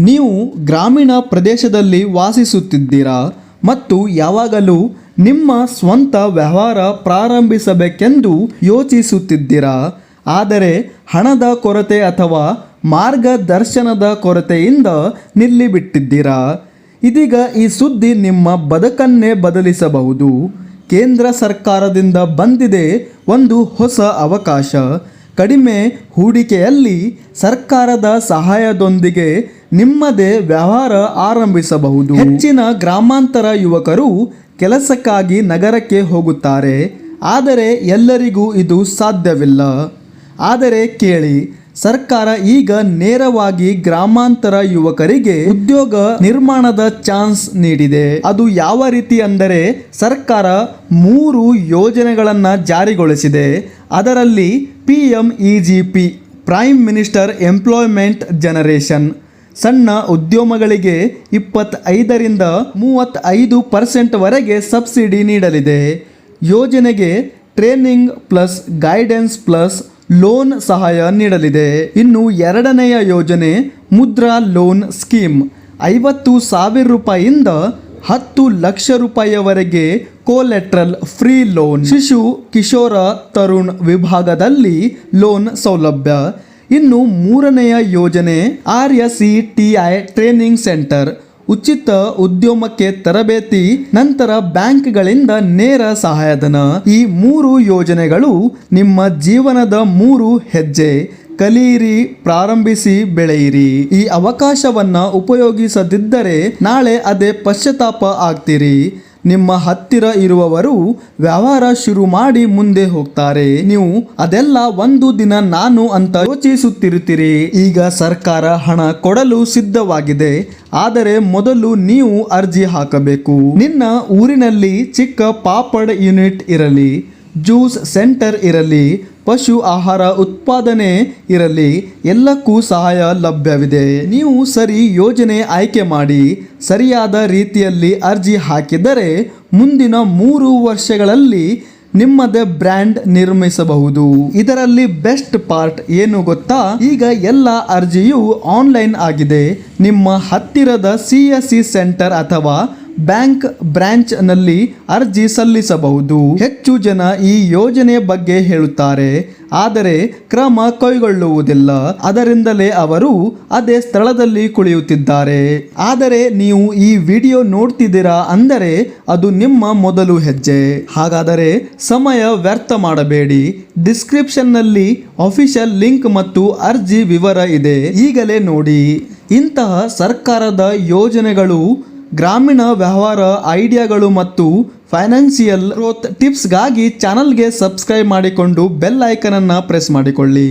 ನೀವು ಗ್ರಾಮೀಣ ಪ್ರದೇಶದಲ್ಲಿ ವಾಸಿಸುತ್ತಿದ್ದೀರಾ ಮತ್ತು ಯಾವಾಗಲೂ ನಿಮ್ಮ ಸ್ವಂತ ವ್ಯವಹಾರ ಪ್ರಾರಂಭಿಸಬೇಕೆಂದು ಯೋಚಿಸುತ್ತಿದ್ದೀರಾ, ಆದರೆ ಹಣದ ಕೊರತೆ ಅಥವಾ ಮಾರ್ಗದರ್ಶನದ ಕೊರತೆಯಿಂದ ನಿಲ್ಲಿಬಿಟ್ಟಿದ್ದೀರಾ. ಇದೀಗ ಈ ಸುದ್ದಿ ನಿಮ್ಮ ಬದುಕನ್ನೇ ಬದಲಿಸಬಹುದು. ಕೇಂದ್ರ ಸರ್ಕಾರದಿಂದ ಬಂದಿದೆ ಒಂದು ಹೊಸ ಅವಕಾಶ. ಕಡಿಮೆ ಹೂಡಿಕೆಯಲ್ಲಿ ಸರ್ಕಾರದ ಸಹಾಯದೊಂದಿಗೆ ನಿಮ್ಮದೇ ವ್ಯವಹಾರ ಆರಂಭಿಸಬಹುದು. ಹೆಚ್ಚಿನ ಗ್ರಾಮಾಂತರ ಯುವಕರು ಕೆಲಸಕ್ಕಾಗಿ ನಗರಕ್ಕೆ ಹೋಗುತ್ತಾರೆ, ಆದರೆ ಎಲ್ಲರಿಗೂ ಇದು ಸಾಧ್ಯವಿಲ್ಲ. ಆದರೆ ಕೇಳಿ, ಸರ್ಕಾರ ಈಗ ನೇರವಾಗಿ ಗ್ರಾಮಾಂತರ ಯುವಕರಿಗೆ ಉದ್ಯೋಗ ನಿರ್ಮಾಣದ ಚಾನ್ಸ್ ನೀಡಿದೆ. ಅದು ಯಾವ ರೀತಿ ಅಂದರೆ, ಸರ್ಕಾರ 3 ಯೋಜನೆಗಳನ್ನು ಜಾರಿಗೊಳಿಸಿದೆ. ಅದರಲ್ಲಿ PMEGP prime minister employment generation ಸಣ್ಣ ಉದ್ಯಮಗಳಿಗೆ 25ರಿಂದ 35% ವರೆಗೆ ಸಬ್ಸಿಡಿ ನೀಡಲಿದೆ. ಯೋಜನೆಗೆ training plus guidance plus loan ಸಹಾಯ ನೀಡಲಿದೆ. ಇನ್ನು ಎರಡನೆಯ ಯೋಜನೆ ಮುದ್ರಾ ಲೋನ್ ಸ್ಕೀಮ್, 50,000 ರೂಪಾಯಿಯಿಂದ 10 ಲಕ್ಷ ರೂಪಾಯಿಯವರೆಗೆ ಕೋಲೆಟ್ರಲ್ ಫ್ರೀ ಲೋನ್. ಶಿಶು ಕಿಶೋರ ತರುಣ್ ವಿಭಾಗದಲ್ಲಿ ಲೋನ್ ಸೌಲಭ್ಯ. ಇನ್ನು ಮೂರನೆಯ ಯೋಜನೆ RSETI ಟ್ರೈನಿಂಗ್ ಸೆಂಟರ್, ಉಚಿತ ಉದ್ಯಮಕ್ಕೆ ತರಬೇತಿ, ನಂತರ ಬ್ಯಾಂಕ್ಗಳಿಂದ ನೇರ ಸಹಾಯಧನ. ಈ 3 ಯೋಜನೆಗಳು ನಿಮ್ಮ ಜೀವನದ 3 ಹೆಜ್ಜೆ. ಕಲಿಯಿರಿ, ಪ್ರಾರಂಭಿಸಿ, ಬೆಳೆಯಿರಿ. ಈ ಅವಕಾಶವನ್ನ ಉಪಯೋಗಿಸದಿದ್ದರೆ ನಾಳೆ ಅದೇ ಪಶ್ಚಾತ್ತಾಪ ಆಗ್ತೀರಿ. ನಿಮ್ಮ ಹತ್ತಿರ ಇರುವವರು ವ್ಯವಹಾರ ಶುರು ಮಾಡಿ ಮುಂದೆ ಹೋಗ್ತಾರೆ. ನೀವು ಅದೆಲ್ಲ ಒಂದು ದಿನ ನಾನು ಅಂತ ಯೋಚಿಸುತ್ತಿರುತ್ತೀರಿ. ಈಗ ಸರ್ಕಾರ ಹಣ ಕೊಡಲು ಸಿದ್ಧವಾಗಿದೆ, ಆದರೆ ಮೊದಲು ನೀವು ಅರ್ಜಿ ಹಾಕಬೇಕು. ನಿನ್ನ ಊರಿನಲ್ಲಿ ಚಿಕ್ಕ ಪಾಪಡ್ ಯೂನಿಟ್ ಇರಲಿ, ಜ್ಯೂಸ್ ಸೆಂಟರ್ ಇರಲಿ, ಪಶು ಆಹಾರ ಉತ್ಪಾದನೆ ಇರಲಿ, ಎಲ್ಲಕ್ಕೂ ಸಹಾಯ ಲಭ್ಯವಿದೆ. ನೀವು ಸರಿ ಯೋಜನೆ ಆಯ್ಕೆ ಮಾಡಿ ಸರಿಯಾದ ರೀತಿಯಲ್ಲಿ ಅರ್ಜಿ ಹಾಕಿದರೆ ಮುಂದಿನ 3 ವರ್ಷಗಳಲ್ಲಿ ನಿಮ್ಮದೇ ಬ್ರ್ಯಾಂಡ್ ನಿರ್ಮಿಸಬಹುದು. ಇದರಲ್ಲಿ ಬೆಸ್ಟ್ ಪಾರ್ಟ್ ಏನು ಗೊತ್ತಾ? ಈಗ ಎಲ್ಲ ಅರ್ಜಿಯು ಆನ್ಲೈನ್ ಆಗಿದೆ. ನಿಮ್ಮ ಹತ್ತಿರದ CSC ಸೆಂಟರ್ ಅಥವಾ ಬ್ಯಾಂಕ್ ಬ್ರಾಂಚ್ ನಲ್ಲಿ ಅರ್ಜಿ ಸಲ್ಲಿಸಬಹುದು. ಹೆಚ್ಚು ಜನ ಈ ಯೋಜನೆ ಬಗ್ಗೆ ಹೇಳುತ್ತಾರೆ, ಆದರೆ ಕ್ರಮ ಕೈಗೊಳ್ಳುವುದಿಲ್ಲ. ಅದರಿಂದಲೇ ಅವರು ಅದೇ ಸ್ಥಳದಲ್ಲಿ ಕುಳಿಯುತ್ತಿದ್ದಾರೆ. ಆದರೆ ನೀವು ಈ ವಿಡಿಯೋ ನೋಡ್ತಿದ್ದೀರಾ ಅಂದರೆ ಅದು ನಿಮ್ಮ ಮೊದಲು ಹೆಜ್ಜೆ. ಹಾಗಾದರೆ ಸಮಯ ವ್ಯರ್ಥ ಮಾಡಬೇಡಿ. ಡಿಸ್ಕ್ರಿಪ್ಷನ್ ನಲ್ಲಿ ಅಫಿಷಿಯಲ್ ಲಿಂಕ್ ಮತ್ತು ಅರ್ಜಿ ವಿವರ ಇದೆ, ಈಗಲೇ ನೋಡಿ. ಇಂತಹ ಸರ್ಕಾರದ ಯೋಜನೆಗಳು, ಗ್ರಾಮೀಣ ವ್ಯವಹಾರ ಐಡಿಯಾಗಳು ಮತ್ತು ಫೈನಾನ್ಸಿಯಲ್ ಗ್ರೋತ್ ಟಿಪ್ಸ್ಗಾಗಿ ಚಾನಲ್ಗೆ ಸಬ್ಸ್ಕ್ರೈಬ್ ಮಾಡಿಕೊಂಡು ಬೆಲ್ ಐಕನ್ ಅನ್ನು ಪ್ರೆಸ್ ಮಾಡಿಕೊಳ್ಳಿ.